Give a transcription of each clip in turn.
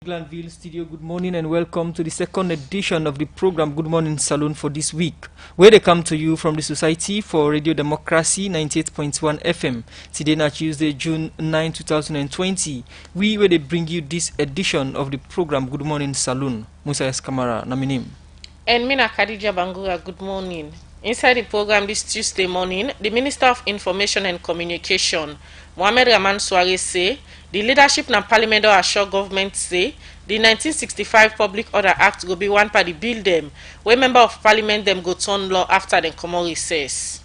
Glanville Studio, good morning and welcome to the second edition of the program Good Morning Salone for this week, where they come to you from the Society for Radio Democracy 98.1 FM. Today, na Tuesday, June 9, 2020, where they bring you this edition of the program Good Morning Salone. Musa Eskamara, na my name. And Mina Khadija Bangura, good morning. Inside the program this Tuesday morning, the Minister of Information and Communication, Mohamed Rahman Suarez, say the leadership na Parliament or assure government say the 1965 Public Order Act will be one party bill them, where member of Parliament them go turn law after them come recess.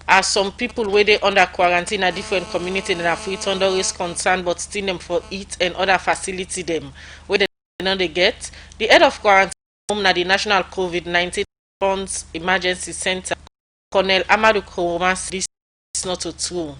As some people where they under quarantine a different community and are free to under risk concern but still them for eat and other facility them where they get, the head of quarantine na the National COVID-19 Response Emergency Center, Colonel Amadou Kouromas, this is not true.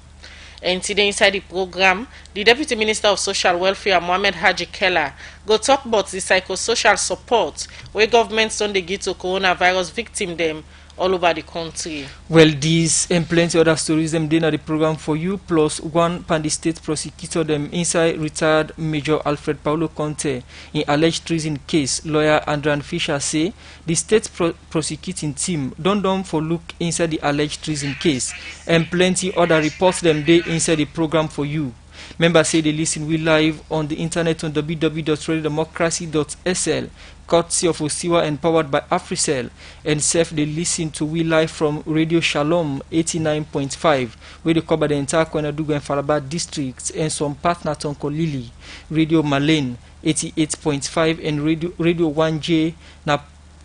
And today inside the program, the Deputy Minister of Social Welfare, Mohamed Haji Keller, go talk about the psychosocial support where governments don't they give to coronavirus victim them all over the country. Well, these and plenty other stories them did the program for you, plus one Pandi State prosecutor them inside retired Major Alfred Paulo Conte in alleged treason case. Lawyer Andran Fisher say the state prosecuting team don't for look inside the alleged treason case, and plenty other reports them they inside the program for you. Members say they listen we live on the internet on www.radiodemocracy.sl, courtesy of Osiwa and powered by AfriCell, and self they listen to we live from Radio Shalom 89.5, where they cover the entire Koinadugu and Falaba districts, and some partner Tonko Lili, Radio Malane 88.5, and Radio 1J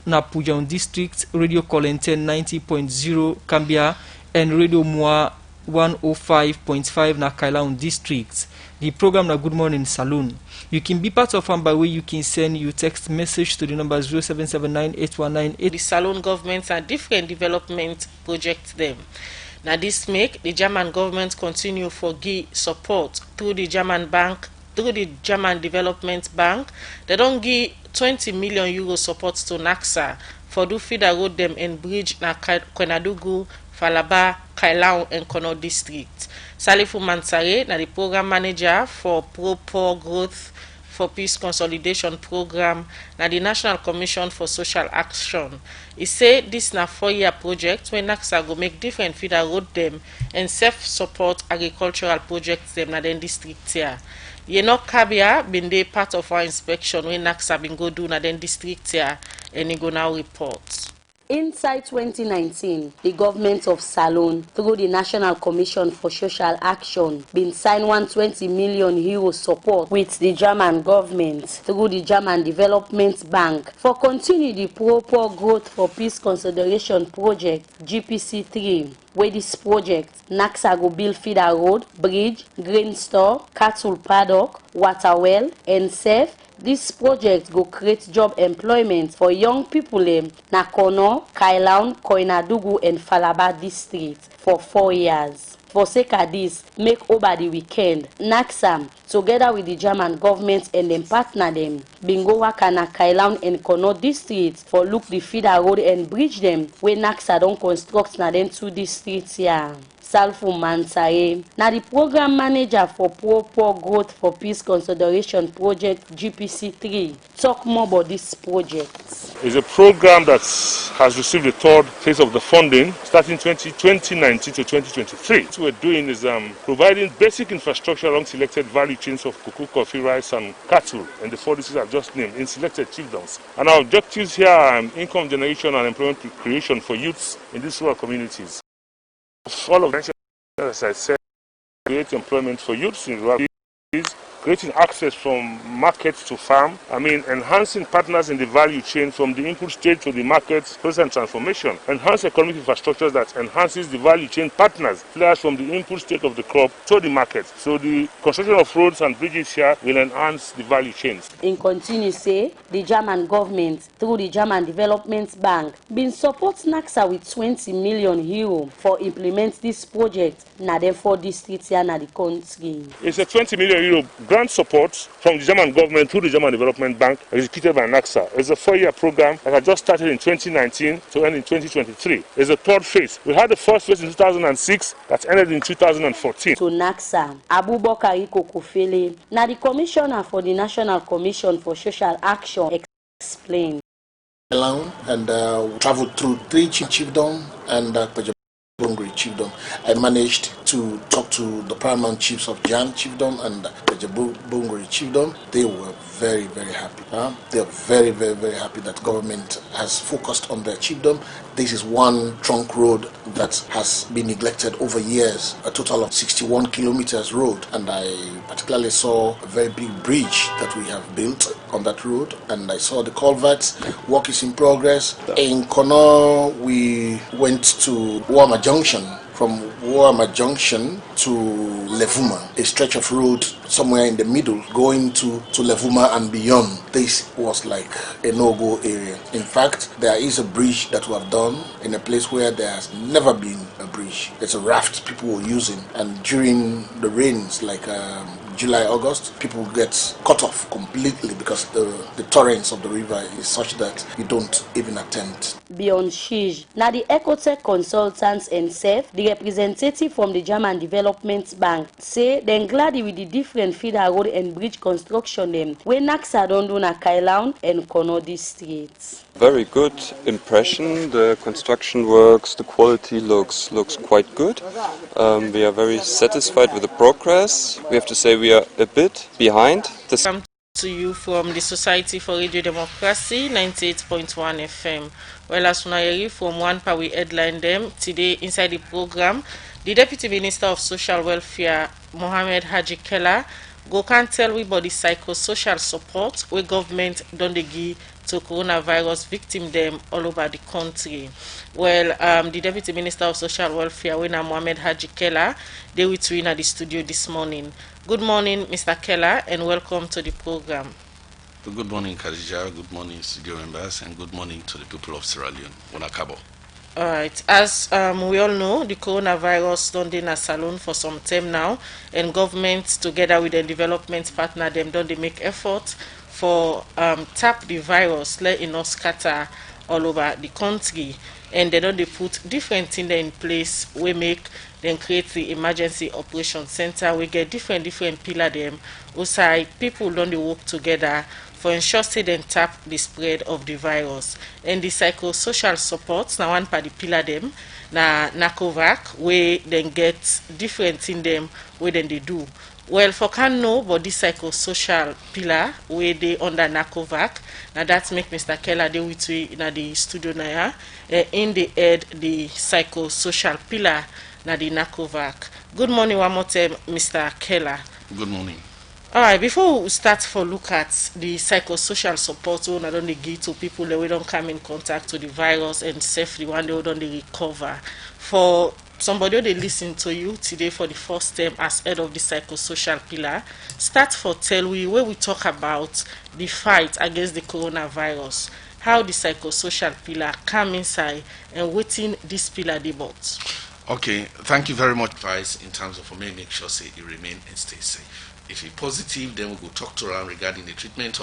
Napujan district, Radio Kolenten 90.0 Cambia, and Radio Mua 105.5 na Kailaun districts. The program na Good Morning Salone. You can be part of them by way you can send your text message to the number 07798198. The Salone governments and different development projects them. Now this make the German government continue for give support through the German bank, through the German Development Bank. They don't give 20 million euro support to NAXA for do feed the road them and bridge na Koinadugu, Falaba, Kailaun and Kono district. Salifu Mansare, na the program manager for Pro-Poor Growth for Peace Consolidation Program, na the National Commission for Social Action. He said this na 4-year project where NAXA go make different feeder road them and self-support agricultural projects them na den district here. Yenok Kabia been dey part of our inspection when NAXA been go do na den district here, and he go now report. Inside 2019, the government of Salone, through the National Commission for Social Action, been signed 120 million euro support with the German government through the German Development Bank for continue the Pro-Poor Growth for Peace Consolidation Project GPC3. Where this project, NAXA go build feeder road, bridge, grain store, cattle paddock, water well, and safe. This project go create job employment for young people na Kono, Kailaun, Koinadugu and Falaba district for 4 years. For sake of this, make over the weekend, NAXA, together with the German government and them partner them, bingo waka na Kailaun and Kono districts for look the feeder road and bridge them, where NAXA don't construct na them 2 districts here. Salfu Mansae, na the program manager for Pro-Poor Growth for Peace Consolidation Project GPC3, talk more about this project. It's a program that has received the third phase of the funding starting 2019 to 2023. What we're doing is providing basic infrastructure along selected value chains of cocoa, coffee, rice, and cattle, and the 4 districts I've just named in selected chiefdoms. And our objectives here are income generation and employment creation for youths in these rural communities. All of them, as I said, create employment for youths in rural communities, creating access from market to farm, enhancing partners in the value chain from the input stage to the market, process and transformation, enhance economic infrastructure that enhances the value chain partners, players from the input state of the crop to the market. So the construction of roads and bridges here will enhance the value chains. In continue say, the German government, through the German Development Bank, been support NAXA with 20 million euro for implement this project na them 4 districts here na the country. It's a 20 million euro grant support from the German government through the German Development Bank, executed by NACSA. It's a 4-year program that had just started in 2019 to end in 2023. It's a third phase. We had the first phase in 2006 that ended in 2014. To NACSA, Abubakar Kokofele, now the commissioner for the National Commission for Social Action, explained. And traveled through 3 chiefdoms and Bungri chiefdom. I managed to talk to the paramount chiefs of Jan chiefdom and the Bungri chiefdom. They were very, very happy. They are very, very, very happy that government has focused on their chiefdom. This is one trunk road that has been neglected over years, a total of 61 kilometers road. And I particularly saw a very big bridge that we have built on that road. And I saw the culverts. Work is in progress. In Kono, we went to Wama Junction. From Wama Junction to Levuma, a stretch of road somewhere in the middle, going to Levuma and beyond. This was like a no-go area. In fact, there is a bridge that we have done in a place where there has never been a bridge. It's a raft people were using, and during the rains, like July, August, people get cut off completely because the torrents of the river is such that you don't even attempt. Beyond Shij, now the Ecotech consultants and SEF, the representative from the German Development Bank, say they're glad with the different feeder road and bridge construction them where NACSA don't do na Kailaun and Kono districts. Very good impression. The construction works, the quality looks quite good. We are very satisfied with the progress. We have to say we are a bit behind. Come to you from the Society for Radio Democracy, 98.1 FM. Well, as Unayeri from one part we headline them today inside the program. The Deputy Minister of Social Welfare, Mohammed Haji Kella, go can tell we about the psychosocial support where government don't give to coronavirus victim them all over the country. Well, the Deputy Minister of Social Welfare, Mohammed Haji Kella, they with we in the studio this morning. Good morning, Mr. Keller, and welcome to the program. Good morning, Khadija. Good morning, studio members, and good morning to the people of Sierra Leone. Wanakabo. All right. As we all know, the coronavirus don't in a salon for some time now, and government, together with the development partner, them don't they make effort for tap the virus, letting us scatter all over the country, and they don't they put different things in place. We make then create the emergency operation center. We get different pillar them. Also, people don't they work together for ensure they tap the spread of the virus. And the psychosocial support now one part the pillar them na NACOVAC where then get different in them where then they do. Well, for can know but this psychosocial pillar where they under NACOVAC. Now that make Mr. Keller they with we in the studio now in the head the psychosocial pillar na the NACOVAC. Good morning one more time, Mr. Keller. Good morning. All right, before we start for look at the psychosocial support we don't give to people that we don't come in contact with the virus and safely one day we don't recover. For somebody they listen to you today for the first time as head of the psychosocial pillar, start for tell we where we talk about the fight against the coronavirus, how the psychosocial pillar come inside and waiting this pillar debate. Okay, thank you very much. Advice in terms of make sure say you remain and stay safe. If you're positive, then we will talk to around regarding the treatment options.